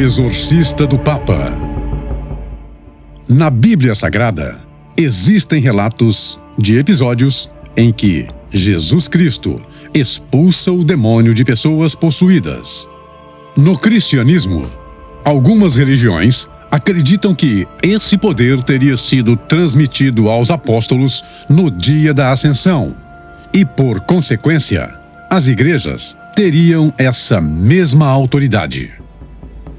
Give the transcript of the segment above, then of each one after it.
exorcista do Papa. Na Bíblia Sagrada, existem relatos de episódios em que Jesus Cristo expulsa o demônio de pessoas possuídas. No cristianismo, algumas religiões acreditam que esse poder teria sido transmitido aos apóstolos no dia da Ascensão e, por consequência, as igrejas teriam essa mesma autoridade.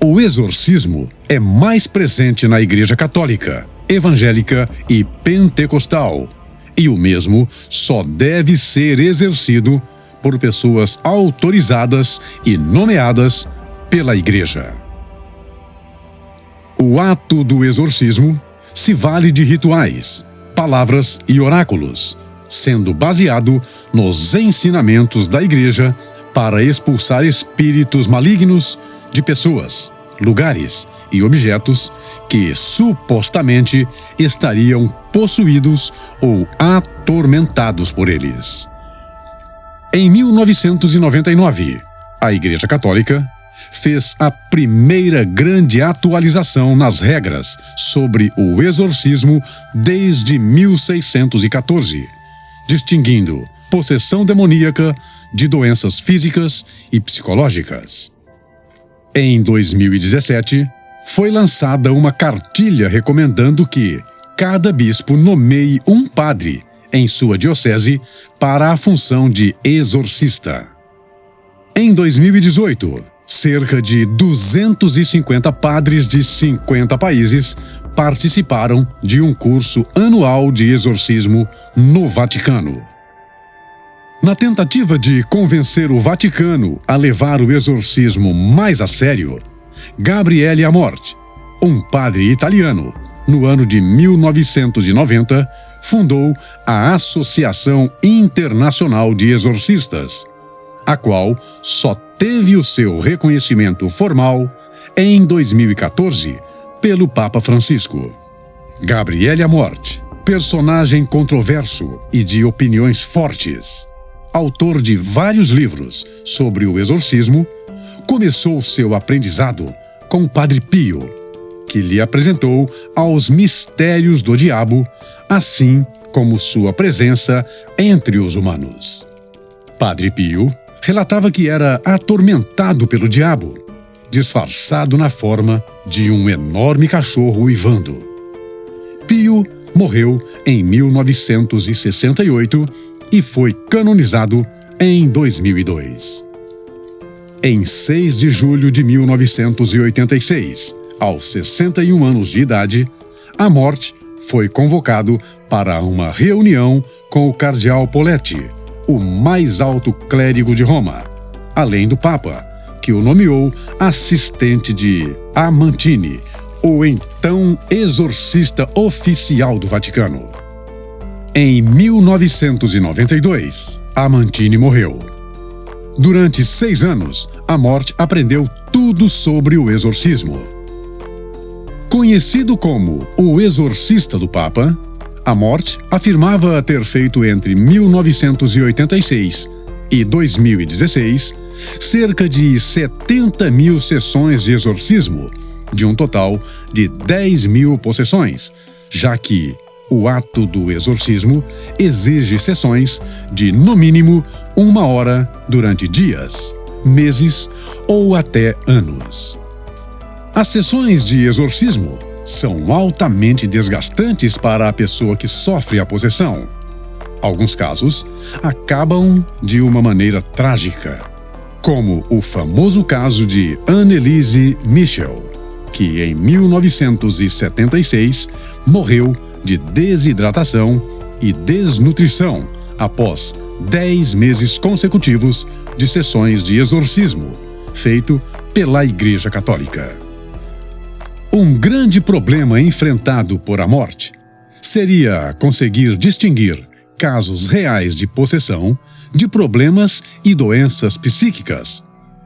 O exorcismo é mais presente na Igreja Católica, Evangélica e Pentecostal, e o mesmo só deve ser exercido por pessoas autorizadas e nomeadas pela Igreja. O ato do exorcismo se vale de rituais, palavras e oráculos, sendo baseado nos ensinamentos da Igreja para expulsar espíritos malignos de pessoas, lugares e objetos que supostamente estariam possuídos ou atormentados por eles. Em 1999, a Igreja Católica fez a primeira grande atualização nas regras sobre o exorcismo desde 1614, distinguindo possessão demoníaca de doenças físicas e psicológicas. Em 2017, foi lançada uma cartilha recomendando que cada bispo nomeie um padre em sua diocese para a função de exorcista. Em 2018, cerca de 250 padres de 50 países participaram de um curso anual de exorcismo no Vaticano. Na tentativa de convencer o Vaticano a levar o exorcismo mais a sério, Gabriele Amorth, um padre italiano, no ano de 1990, fundou a Associação Internacional de Exorcistas, a qual só teve o seu reconhecimento formal em 2014 pelo Papa Francisco. Gabriele Amorth, personagem controverso e de opiniões fortes, autor de vários livros sobre o exorcismo, começou seu aprendizado com o Padre Pio, que lhe apresentou aos mistérios do diabo, assim como sua presença entre os humanos. Padre Pio relatava que era atormentado pelo diabo, disfarçado na forma de um enorme cachorro uivando. Pio morreu em 1968 e foi canonizado em 2002. Em 6 de julho de 1986, aos 61 anos de idade, Amorth foi convocado para uma reunião com o cardeal Poletti, o mais alto clérigo de Roma, além do Papa, que o nomeou assistente de Amantini, o então exorcista oficial do Vaticano. Em 1992, Amantini morreu. Durante 6 anos, Amorth aprendeu tudo sobre o exorcismo. Conhecido como o exorcista do Papa, Amorth afirmava ter feito entre 1986 e 2016 cerca de 70 mil sessões de exorcismo, de um total de 10 mil possessões, já que o ato do exorcismo exige sessões de, no mínimo, 1 hora durante dias, meses ou até anos. As sessões de exorcismo são altamente desgastantes para a pessoa que sofre a possessão. Alguns casos acabam de uma maneira trágica, como o famoso caso de Anneliese Michel, que em 1976 morreu de desidratação e desnutrição após 10 meses consecutivos de sessões de exorcismo, feito pela Igreja Católica. Um grande problema enfrentado por Amorth seria conseguir distinguir casos reais de possessão de problemas e doenças psíquicas.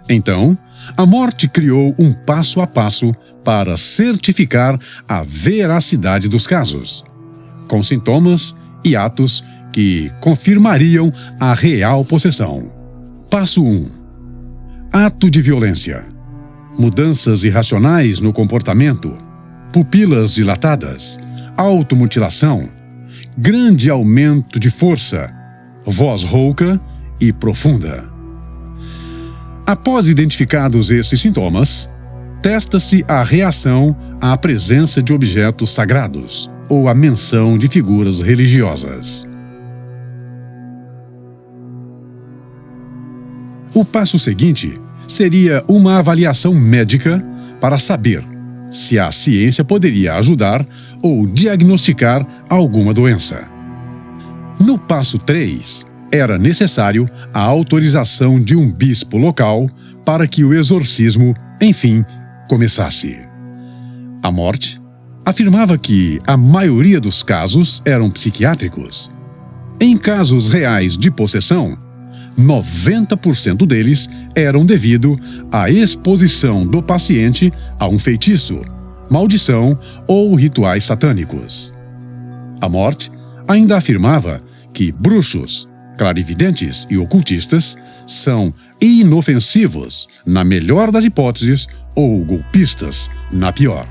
Então, Amorth criou um passo a passo para certificar a veracidade dos casos, com sintomas e atos que confirmariam a real possessão. Passo 1. Ato de violência. mudanças irracionais no comportamento, pupilas dilatadas, automutilação, grande aumento de força, voz rouca e profunda. Após identificados esses sintomas, testa-se a reação à presença de objetos sagrados ou à menção de figuras religiosas. O passo seguinte seria uma avaliação médica para saber se a ciência poderia ajudar ou diagnosticar alguma doença. No passo 3, era necessário a autorização de um bispo local para que o exorcismo, enfim, começasse. Amort afirmava que a maioria dos casos eram psiquiátricos. Em casos reais de possessão, 90% deles eram devido à exposição do paciente a um feitiço, maldição ou rituais satânicos. Amort ainda afirmava que bruxos, clarividentes e ocultistas são inofensivos, na melhor das hipóteses, ou golpistas, na pior.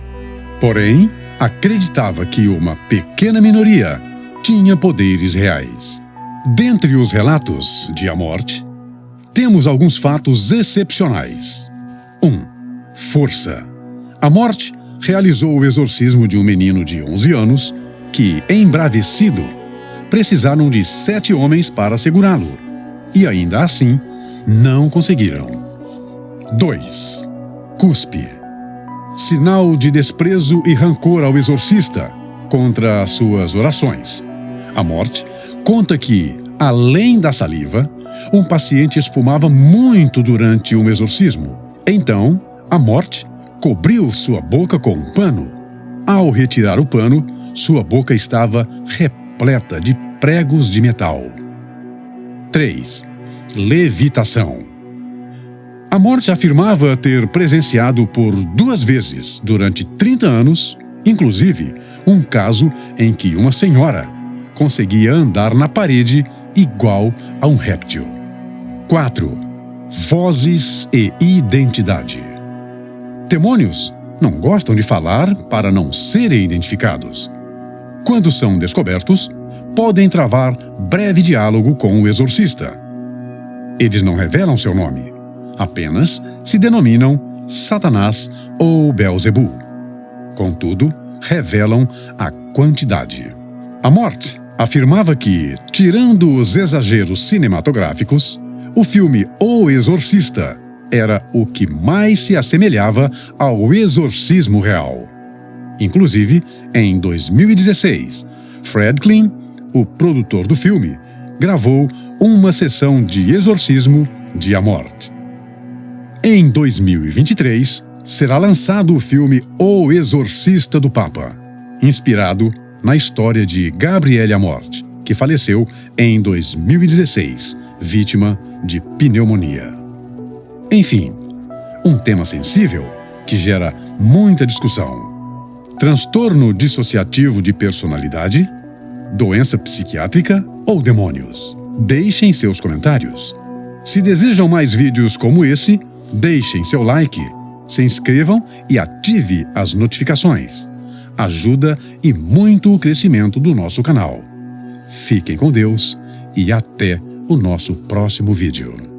Porém, acreditava que uma pequena minoria tinha poderes reais. Dentre os relatos de Amort, temos alguns fatos excepcionais. 1. Força. Amort realizou o exorcismo de um menino de 11 anos que, embravecido, precisaram de 7 homens para segurá-lo, e ainda assim não conseguiram. 2. Cuspe. Sinal de desprezo e rancor ao exorcista contra as suas orações. Amort conta que, além da saliva, um paciente espumava muito durante um exorcismo. Então, Amort cobriu sua boca com um pano. Ao retirar o pano, sua boca estava repleta de pregos de metal. 3. Levitação. Amort afirmava ter presenciado por 2 vezes, durante 30 anos, inclusive, um caso em que uma senhora conseguia andar na parede igual a um réptil. 4. Vozes e identidade. Demônios não gostam de falar para não serem identificados. Quando são descobertos, podem travar breve diálogo com o exorcista. Eles não revelam seu nome, apenas se denominam Satanás ou Beelzebul. Contudo, revelam a quantidade. Amort afirmava que, tirando os exageros cinematográficos, o filme O Exorcista era o que mais se assemelhava ao exorcismo real. Inclusive, em 2016, Fred Klein, o produtor do filme, gravou uma sessão de exorcismo de Amort. Em 2023, será lançado o filme O Exorcista do Papa, inspirado na história de Gabriele Amort, que faleceu em 2016, vítima de pneumonia. Enfim, um tema sensível que gera muita discussão. Transtorno dissociativo de personalidade? Doença psiquiátrica ou demônios? Deixem seus comentários. Se desejam mais vídeos como esse, deixem seu like, se inscrevam e ative as notificações. Ajuda e muito o crescimento do nosso canal. Fiquem com Deus e até o nosso próximo vídeo.